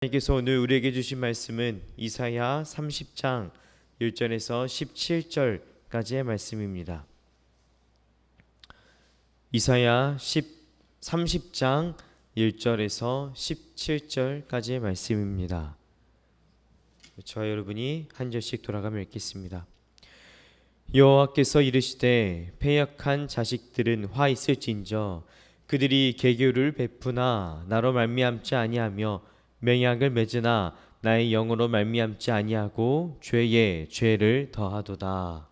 하나님께서 오늘 우리에게 주신 말씀은 이사야 30장 1절에서 17절까지의 말씀입니다. 이사야 30장 1절에서 17절까지의 말씀입니다. 저와 여러분이 한 절씩 돌아가며 읽겠습니다. 여호와께서 이르시되 패역한 자식들은 화 있을진저 그들이 계교를 베푸나 나로 말미암지 아니하며 맹약을 맺으나 나의 영으로 말미암지 아니하고 죄에 죄를 더하도다.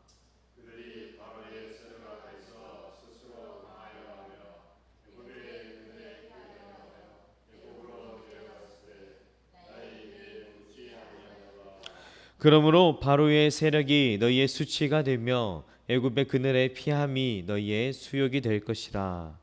그러므로 바로의 세력이 너희의 수치가 되며 애굽의 그늘의 피함이 너희의 수욕이 될 것이라.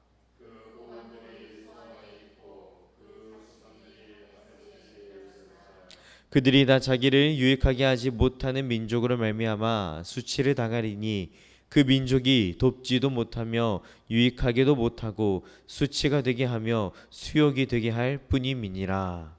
그들이 다 자기를 유익하게 하지 못하는 민족으로 말미암아 수치를 당하리니 그 민족이 돕지도 못하며 유익하게도 못하고 수치가 되게 하며 수욕이 되게 할 뿐임이니라.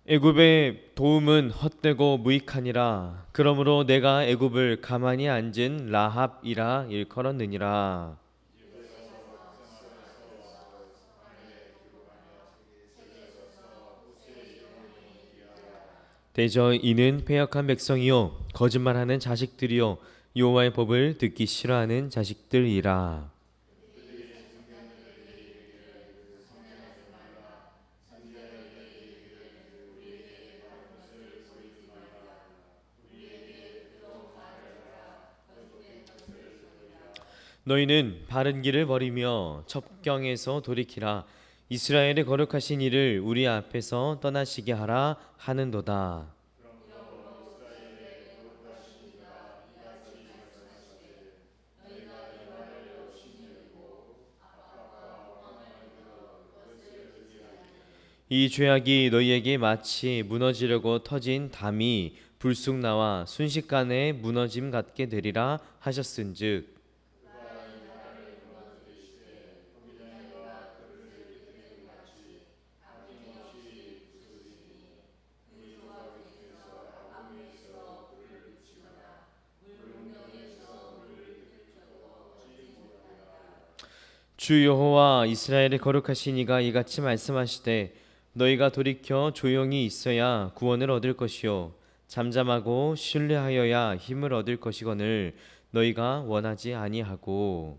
애굽의 도움은 헛되고 무익하니라. 그러므로 내가 애굽을 가만히 앉은 라합이라 일컬었느니라. 대저 이는 패역한 백성이요 거짓말하는 자식들이요 여호와의 법을 듣기 싫어하는 자식들이라. 너희는 바른 길을 버리며 첩경에서 돌이키라. 이스라엘의 거룩하신 이를 우리 앞에서 떠나시게 하라 하는도다. 이 죄악이 너희에게 마치 무너지려고 터진 담이 불쑥 나와 순식간에 무너짐 같게 되리라 하셨은즉 주 여호와 이스라엘의 거룩하신 이가 이같이 말씀하시되 너희가 돌이켜 조용히 있어야 구원을 얻을 것이요 잠잠하고 신뢰하여야 힘을 얻을 것이거늘 너희가 원하지 아니하고.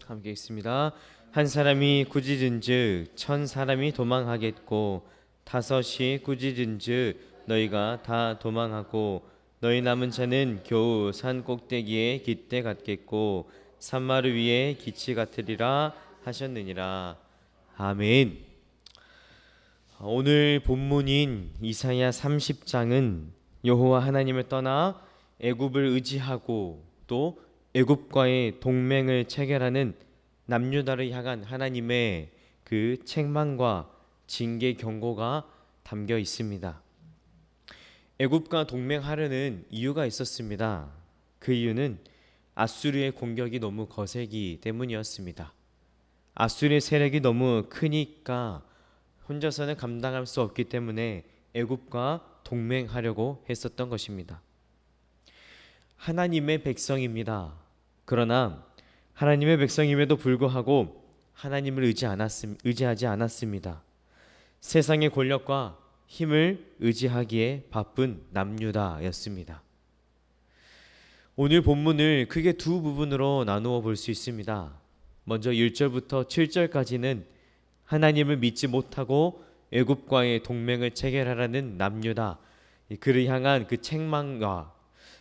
함께 있습니다. 한 사람이 꾸짖은즉 천 사람이 도망하겠고 다섯이 꾸짖은즉 너희가 다 도망하고 너희 남은 자는 겨우 산 꼭대기에 깃대 같겠고 산마루 위에 기치 같으리라 하셨느니라. 아멘. 오늘 본문인 이사야 30장은 여호와 하나님을 떠나 애굽을 의지하고 또 애굽과의 동맹을 체결하는 남유다를 향한 하나님의 그 책망과 징계 경고가 담겨 있습니다. 애굽과 동맹하려는 이유가 있었습니다. 그 이유는 아수르의 공격이 너무 거세기 때문이었습니다. 아수르의 세력이 너무 크니까 혼자서는 감당할 수 없기 때문에 애굽과 동맹하려고 했었던 것입니다. 하나님의 백성입니다. 그러나 하나님의 백성임에도 불구하고 하나님을 의지하지 않았습니다. 세상의 권력과 힘을 의지하기에 바쁜 남유다였습니다. 오늘 본문을 크게 두 부분으로 나누어 볼 수 있습니다. 먼저 1절부터 7절까지는 하나님을 믿지 못하고 애굽과의 동맹을 체결하라는 남유다, 그를 향한 그 책망과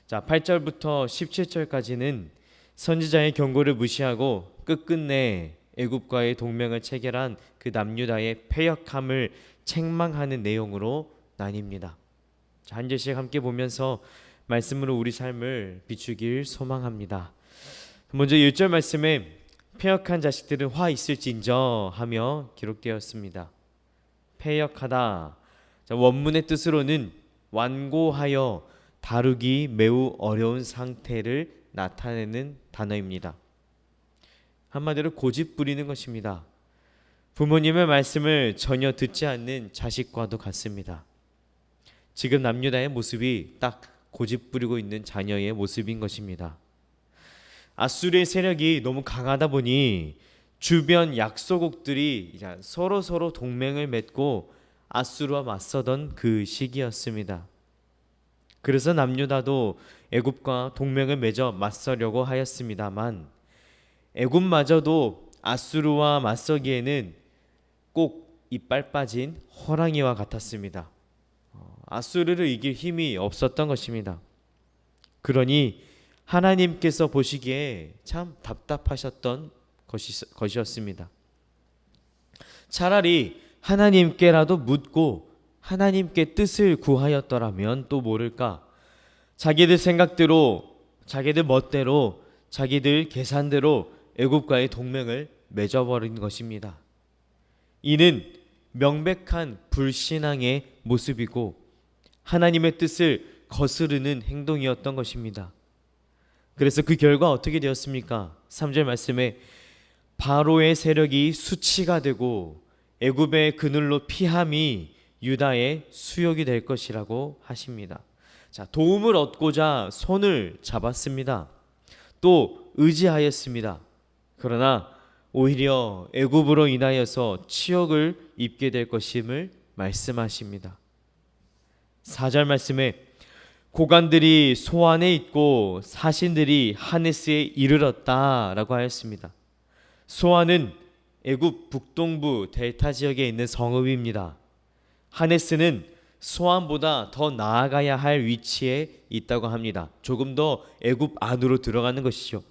8절부터 17절까지는 선지자의 경고를 무시하고 끝끝내 애굽과의 동맹을 체결한 그 남유다의 패역함을 책망하는 내용으로 나뉩니다. 자, 한 절씩 함께 보면서 말씀으로 우리 삶을 비추길 소망합니다. 먼저 1절 말씀에 패역한 자식들은 화 있을진저 하며 기록되었습니다. 패역하다. 자, 원문의 뜻으로는 완고하여 다루기 매우 어려운 상태를 나타내는 단어입니다. 한마디로 고집 부리는 것입니다. 부모님의 말씀을 전혀 듣지 않는 자식과도 같습니다. 지금 남유다의 모습이 딱 고집 부리고 있는 자녀의 모습인 것입니다. 아수르의 세력이 너무 강하다 보니 주변 약소국들이 서로 동맹을 맺고 아수르와 맞서던 그 시기였습니다. 그래서 남유다도 애굽과 동맹을 맺어 맞서려고 하였습니다만 애굽마저도 아수르와 맞서기에는 꼭 이빨 빠진 호랑이와 같았습니다. 아수르를 이길 힘이 없었던 것입니다. 그러니 하나님께서 보시기에 참 답답하셨던 것이었습니다. 차라리 하나님께라도 묻고 하나님께 뜻을 구하였더라면 또 모를까, 자기들 생각대로, 자기들 멋대로, 자기들 계산대로 애굽과의 동맹을 맺어버린 것입니다. 이는 명백한 불신앙의 모습이고 하나님의 뜻을 거스르는 행동이었던 것입니다. 그래서 그 결과 어떻게 되었습니까? 3절 말씀에 바로의 세력이 수치가 되고 애굽의 그늘로 피함이 유다의 수욕이 될 것이라고 하십니다. 자, 도움을 얻고자 손을 잡았습니다. 또 의지하였습니다. 그러나 오히려 애굽으로 인하여서 치욕을 입게 될 것임을 말씀하십니다. 4절 말씀에 고관들이 소안에 있고 사신들이 하네스에 이르렀다라고 하였습니다. 소안은 애굽 북동부 델타 지역에 있는 성읍입니다. 하네스는 소안보다 더 나아가야 할 위치에 있다고 합니다. 조금 더 애굽 안으로 들어가는 것이죠.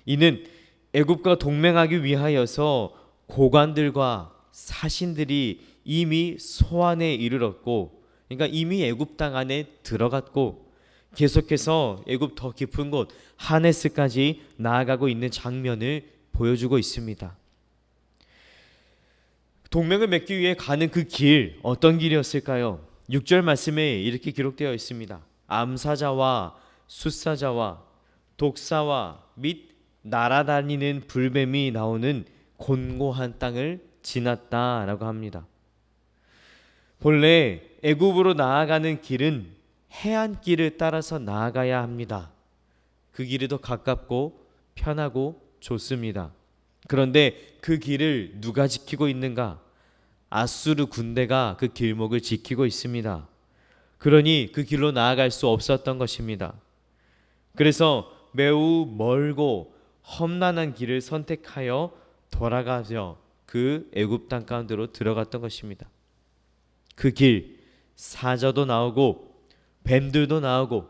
이는 애굽과 동맹하기 위하여서 고관들과 사신들이 이미 소안에 이르렀고, 그러니까 이미 애굽 땅 안에 들어갔고 계속해서 애굽 더 깊은 곳 하네스까지 나아가고 있는 장면을 보여주고 있습니다. 동맹을 맺기 위해 가는 그 길, 어떤 길이었을까요? 6절 말씀에 이렇게 기록되어 있습니다. 암사자와 숫사자와 독사와 및 날아다니는 불뱀이 나오는 곤고한 땅을 지났다라고 합니다. 본래 애굽으로 나아가는 길은 해안길을 따라서 나아가야 합니다. 그 길이 더 가깝고 편하고 좋습니다. 그런데 그 길을 누가 지키고 있는가? 아수르 군대가 그 길목을 지키고 있습니다. 그러니 그 길로 나아갈 수 없었던 것입니다. 그래서 매우 멀고 험난한 길을 선택하여 돌아가서 그 애굽 땅 가운데로 들어갔던 것입니다. 그 길, 사자도 나오고 뱀들도 나오고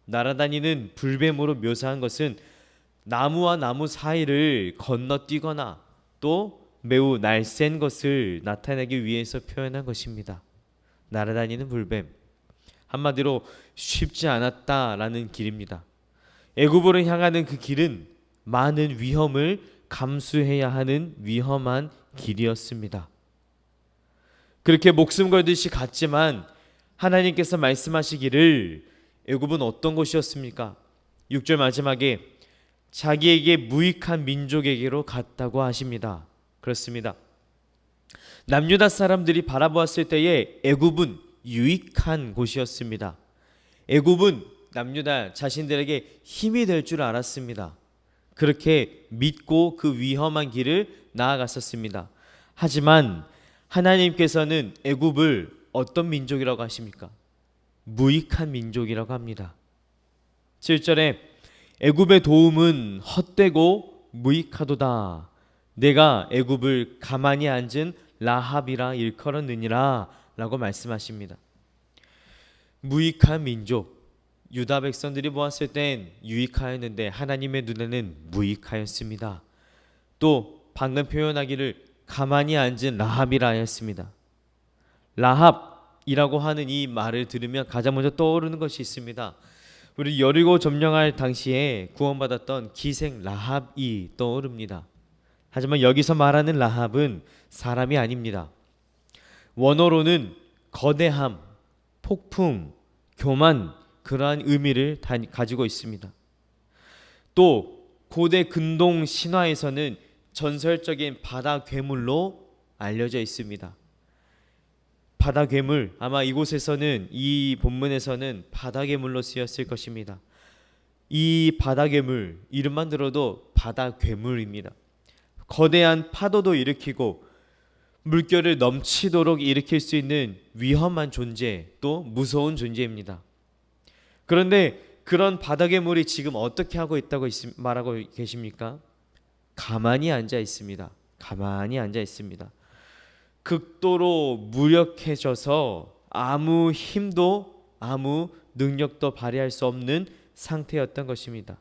날아다니는 불뱀으로 묘사한 것은 나무와 나무 사이를 건너뛰거나 또 매우 날쌘 것을 나타내기 위해서 표현한 것입니다. 날아다니는 불뱀, 한마디로 쉽지 않았다라는 길입니다. 애굽으로 향하는 그 길은 많은 위험을 감수해야 하는 위험한 길이었습니다. 그렇게 목숨 걸듯이 갔지만 하나님께서 말씀하시기를 애굽은 어떤 곳이었습니까? 6절 마지막에 자기에게 무익한 민족에게로 갔다고 하십니다. 그렇습니다. 남유다 사람들이 바라보았을 때에 애굽은 유익한 곳이었습니다. 애굽은 남유다 자신들에게 힘이 될 줄 알았습니다. 그렇게 믿고 그 위험한 길을 나아갔었습니다. 하지만 하나님께서는 애굽을 어떤 민족이라고 하십니까? 무익한 민족이라고 합니다. 7절에 애굽의 도움은 헛되고 무익하도다. 내가 애굽을 가만히 앉은 라합이라 일컬었느니라 라고 말씀하십니다. 무익한 민족, 유다 백성들이 보았을 땐 유익하였는데 하나님의 눈에는 무익하였습니다. 또 방금 표현하기를 가만히 앉은 라합이라 하였습니다. 라합이라고 하는 이 말을 들으면 가장 먼저 떠오르는 것이 있습니다. 우리 여리고 점령할 당시에 구원받았던 기생 라합이 떠오릅니다. 하지만 여기서 말하는 라합은 사람이 아닙니다. 원어로는 거대함, 폭풍, 교만, 그러한 의미를 가지고 있습니다. 또 고대 근동 신화에서는 전설적인 바다 괴물로 알려져 있습니다. 바다 괴물, 아마 이곳에서는 이 본문에서는 바다 괴물로 쓰였을 것입니다. 이 바다 괴물 이름만 들어도 바다 괴물입니다. 거대한 파도도 일으키고 물결을 넘치도록 일으킬 수 있는 위험한 존재, 또 무서운 존재입니다. 그런데 그런 바다 괴물이 지금 어떻게 하고 있다고 말하고 계십니까? 가만히 앉아 있습니다. 가만히 앉아 있습니다. 극도로 무력해져서 아무 힘도 아무 능력도 발휘할 수 없는 상태였던 것입니다.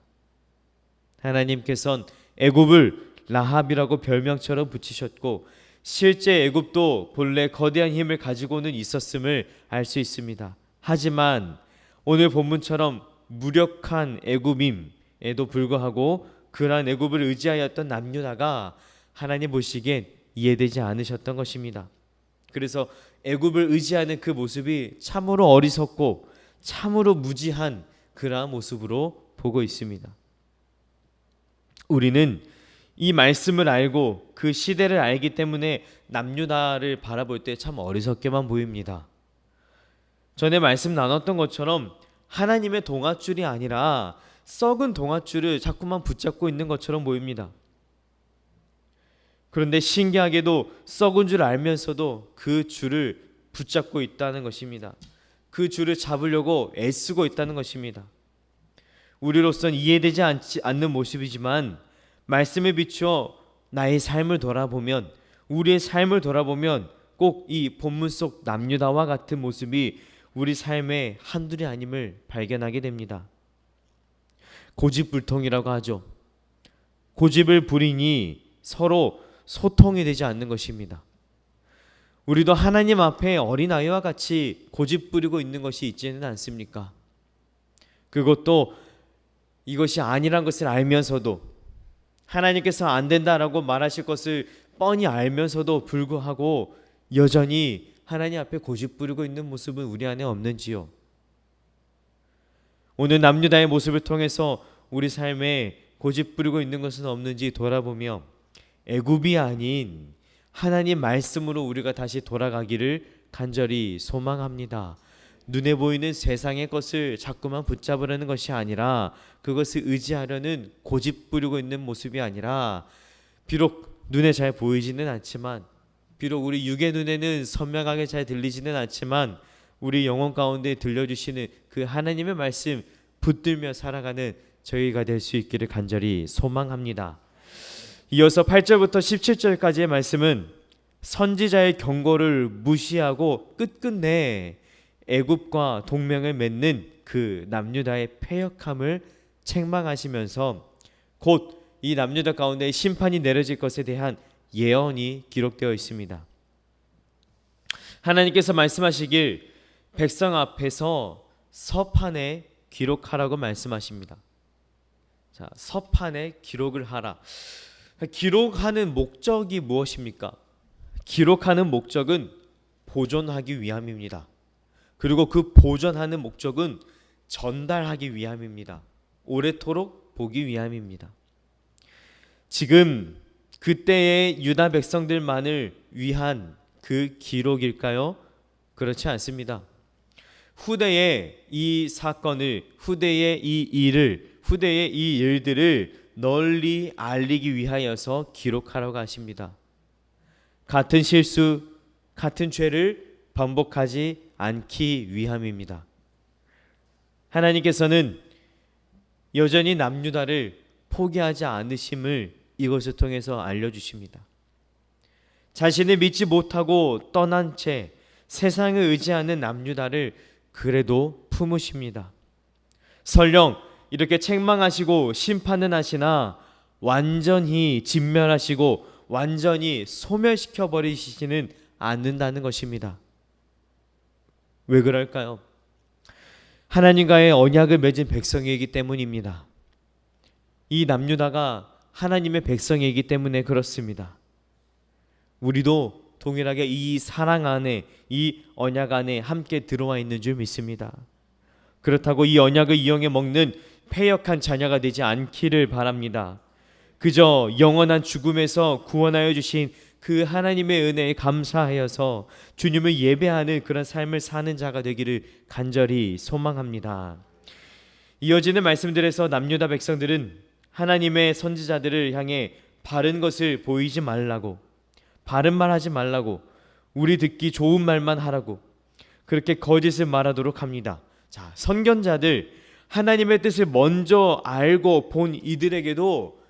하나님께서는 애굽을 라합이라고 별명처럼 붙이셨고 실제 애굽도 본래 거대한 힘을 가지고는 있었음을 알 수 있습니다. 하지만 오늘 본문처럼 무력한 애굽임에도 불구하고 그러한 애굽을 의지하였던 남유다가 하나님 보시기엔 이해되지 않으셨던 것입니다. 그래서 애굽을 의지하는 그 모습이 참으로 어리석고 참으로 무지한 그러한 모습으로 보고 있습니다. 우리는 이 말씀을 알고 그 시대를 알기 때문에 남유다를 바라볼 때 참 어리석게만 보입니다. 전에 말씀 나눴던 것처럼 하나님의 동아줄이 아니라 썩은 동아줄을 자꾸만 붙잡고 있는 것처럼 보입니다. 그런데 신기하게도 썩은 줄 알면서도 그 줄을 붙잡고 있다는 것입니다. 그 줄을 잡으려고 애쓰고 있다는 것입니다. 우리로서는 이해되지 않는 모습이지만 말씀에 비추어 나의 삶을 돌아보면, 우리의 삶을 돌아보면 꼭 이 본문 속 남유다와 같은 모습이 우리 삶의 한둘이 아님을 발견하게 됩니다. 고집불통이라고 하죠. 고집을 부리니 서로 소통이 되지 않는 것입니다. 우리도 하나님 앞에 어린아이와 같이 고집 부리고 있는 것이 있지는 않습니까? 그것도 이것이 아니란 것을 알면서도, 하나님께서 안 된다라고 말하실 것을 뻔히 알면서도 불구하고 여전히 하나님 앞에 고집 부리고 있는 모습은 우리 안에 없는지요? 오늘 남유다의 모습을 통해서 우리 삶에 고집 부리고 있는 것은 없는지 돌아보며 애굽이 아닌 하나님 말씀으로 우리가 다시 돌아가기를 간절히 소망합니다. 눈에 보이는 세상의 것을 자꾸만 붙잡으려는 것이 아니라, 그것을 의지하려는 고집 부리고 있는 모습이 아니라, 비록 눈에 잘 보이지는 않지만, 비록 우리 육의 눈에는 선명하게 잘 들리지는 않지만 우리 영혼 가운데 들려주시는 그 하나님의 말씀 붙들며 살아가는 저희가 될 수 있기를 간절히 소망합니다. 이어서 8절부터 17절까지의 말씀은 선지자의 경고를 무시하고 끝끝내 애굽과 동맹을 맺는 그 남유다의 패역함을 책망하시면서 곧 이 남유다 가운데 심판이 내려질 것에 대한 예언이 기록되어 있습니다. 하나님께서 말씀하시길 백성 앞에서 서판에 기록하라고 말씀하십니다. 자, 서판에 기록을 하라. 기록하는 목적이 무엇입니까? 기록하는 목적은 보존하기 위함입니다. 그리고 그 보존하는 목적은 전달하기 위함입니다. 오래도록 보기 위함입니다. 지금 그때의 유다 백성들만을 위한 그 기록일까요? 그렇지 않습니다. 후대에 이 사건을, 후대의 이 일을, 후대의 이 일들을 널리 알리기 위하여서 기록하라고 하십니다. 같은 실수, 같은 죄를 반복하지 않기 위함입니다. 하나님께서는 여전히 남유다를 포기하지 않으심을 이것을 통해서 알려주십니다. 자신을 믿지 못하고 떠난 채 세상을 의지하는 남유다를 그래도 품으십니다. 설령 이렇게 책망하시고 심판은 하시나 완전히 진멸하시고 완전히 소멸시켜 버리시지는 않는다는 것입니다. 왜 그럴까요? 하나님과의 언약을 맺은 백성이기 때문입니다. 이 남유다가 하나님의 백성이기 때문에 그렇습니다. 우리도 동일하게 이 사랑 안에, 이 언약 안에 함께 들어와 있는 줄 믿습니다. 그렇다고 이 언약을 이용해 먹는 패역한 자녀가 되지 않기를 바랍니다. 그저 영원한 죽음에서 구원하여 주신 그 하나님의 은혜에 감사하여서 주님을 예배하는 그런 삶을 사는 자가 되기를 간절히 소망합니다. 이어지는 말씀들에서 남유다 백성들은 하나님의 선지자들을 향해 바른 것을 보이지 말라고, 바른 말 하지 말라고, 우리 듣기 좋은 말만 하라고 그렇게 거짓을 말하도록 합니다. 자, 선견자들, 하나님의 뜻을 먼저 알고 본 이들에게도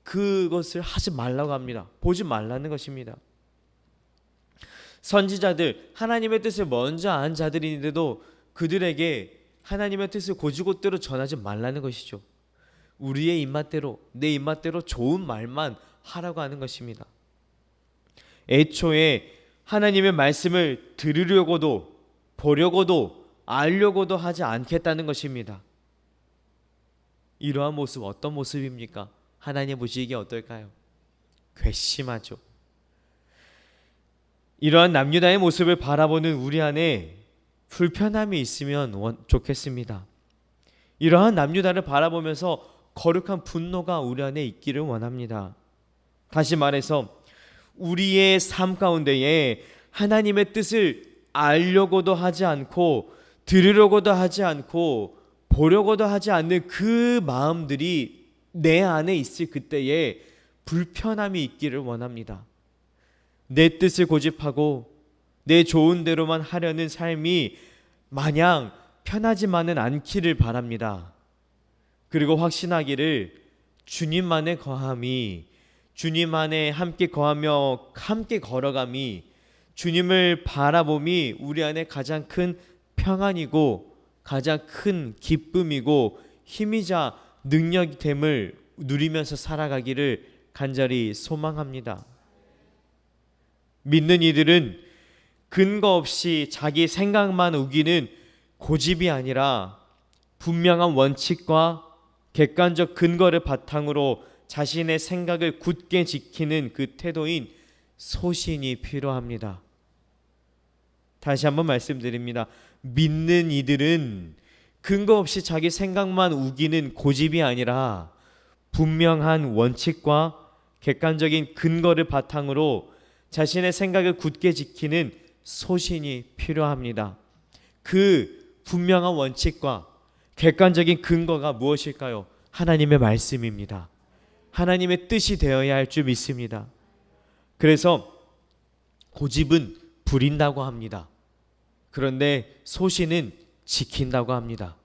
그것을 하지 말라고 합니다. 보지 말라는 것입니다. 선지자들, 하나님의 뜻을 먼저 안 자들인데도 그들에게 하나님의 뜻을 곧이곧대로 전하지 말라는 것이죠. 우리의 입맛대로, 내 입맛대로 좋은 말만 하라고 하는 것입니다. 애초에 하나님의 말씀을 들으려고도 보려고도 알려고도 하지 않겠다는 것입니다. 이러한 모습 어떤 모습입니까? 하나님 보시기에 어떨까요? 괘씸하죠. 이러한 남유다의 모습을 바라보는 우리 안에 불편함이 있으면 좋겠습니다. 이러한 남유다를 바라보면서 거룩한 분노가 우리 안에 있기를 원합니다. 다시 말해서 우리의 삶 가운데에 하나님의 뜻을 알려고도 하지 않고 들으려고도 하지 않고 보려고도 하지 않는 그 마음들이 내 안에 있을 그때에 불편함이 있기를 원합니다. 내 뜻을 고집하고 내 좋은 대로만 하려는 삶이 마냥 편하지만은 않기를 바랍니다. 그리고 확신하기를 주님만의 거함이, 주님 안에 함께 거하며 함께 걸어감이, 주님을 바라봄이 우리 안에 가장 큰 평안이고 가장 큰 기쁨이고 힘이자 능력됨을 누리면서 살아가기를 간절히 소망합니다. 믿는 이들은 근거 없이 자기 생각만 우기는 고집이 아니라 분명한 원칙과 객관적 근거를 바탕으로 자신의 생각을 굳게 지키는 그 태도인 소신이 필요합니다. 다시 한번 말씀드립니다. 믿는 이들은 근거 없이 자기 생각만 우기는 고집이 아니라 분명한 원칙과 객관적인 근거를 바탕으로 자신의 생각을 굳게 지키는 소신이 필요합니다. 그 분명한 원칙과 객관적인 근거가 무엇일까요? 하나님의 말씀입니다. 하나님의 뜻이 되어야 할 줄 믿습니다. 그래서 고집은 부린다고 합니다. 그런데 소신은 지킨다고 합니다.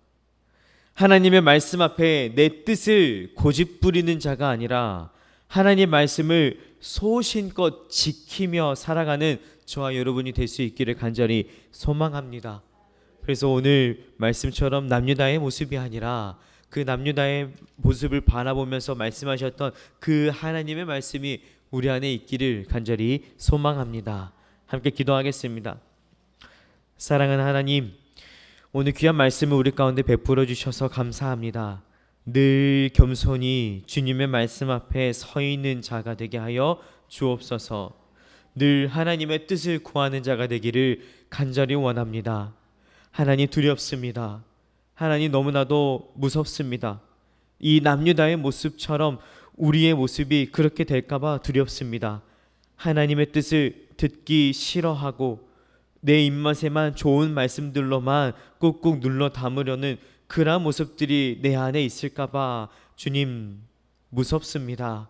하나님의 말씀 앞에 내 뜻을 고집 부리는 자가 아니라 하나님의 말씀을 소신껏 지키며 살아가는 저와 여러분이 될 수 있기를 간절히 소망합니다. 그래서 오늘 말씀처럼 남유다의 모습이 아니라 그 남유다의 모습을 바라보면서 말씀하셨던 그 하나님의 말씀이 우리 안에 있기를 간절히 소망합니다. 함께 기도하겠습니다. 사랑하는 하나님, 오늘 귀한 말씀을 우리 가운데 베풀어 주셔서 감사합니다. 늘 겸손히 주님의 말씀 앞에 서 있는 자가 되게 하여 주옵소서. 늘 하나님의 뜻을 구하는 자가 되기를 간절히 원합니다. 하나님 두렵습니다. 하나님 너무나도 무섭습니다. 이 남유다의 모습처럼 우리의 모습이 그렇게 될까봐 두렵습니다. 하나님의 뜻을 듣기 싫어하고 내 입맛에만 좋은 말씀들로만 꾹꾹 눌러 담으려는 그러한 모습들이 내 안에 있을까봐 주님 무섭습니다.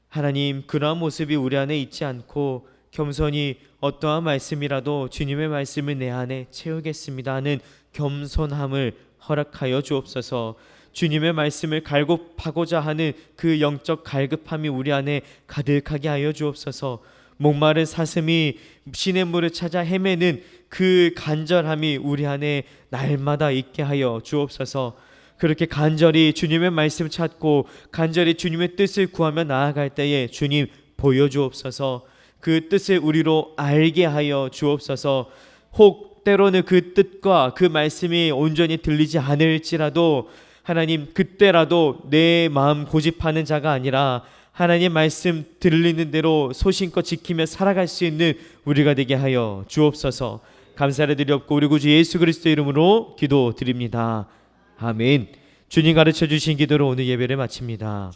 하나님, 그러한 모습이 우리 안에 있지 않고 겸손히 어떠한 말씀이라도 주님의 말씀을 내 안에 채우겠습니다 하는 겸손함을 허락하여 주옵소서. 주님의 말씀을 갈급하고자 하는 그 영적 갈급함이 우리 안에 가득하게 하여 주옵소서. 목마른 사슴이 시냇물을 찾아 헤매는 그 간절함이 우리 안에 날마다 있게 하여 주옵소서. 그렇게 간절히 주님의 말씀 찾고 간절히 주님의 뜻을 구하며 나아갈 때에 주님 보여주옵소서. 그 뜻을 우리로 알게 하여 주옵소서. 혹 때로는 그 뜻과 그 말씀이 온전히 들리지 않을지라도 하나님, 그때라도 내 마음 고집하는 자가 아니라 하나님 말씀 들리는 대로 소신껏 지키며 살아갈 수 있는 우리가 되게 하여 주옵소서. 감사를 드렸고 우리 구주 예수 그리스도 이름으로 기도드립니다. 아멘. 주님 가르쳐 주신 기도로 오늘 예배를 마칩니다.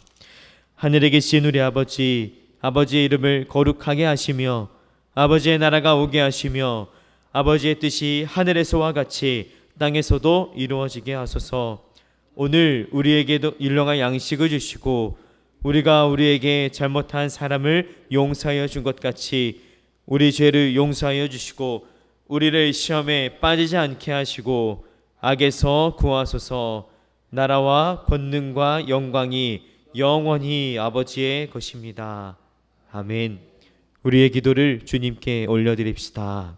하늘에 계신 우리 아버지, 아버지의 이름을 거룩하게 하시며 아버지의 나라가 오게 하시며 아버지의 뜻이 하늘에서와 같이 땅에서도 이루어지게 하소서. 오늘 우리에게도 일용할 양식을 주시고 우리가 우리에게 잘못한 사람을 용서하여 준 것 같이 우리 죄를 용서하여 주시고 우리를 시험에 빠지지 않게 하시고 악에서 구하소서. 나라와 권능과 영광이 영원히 아버지의 것입니다. 아멘. 우리의 기도를 주님께 올려드립시다.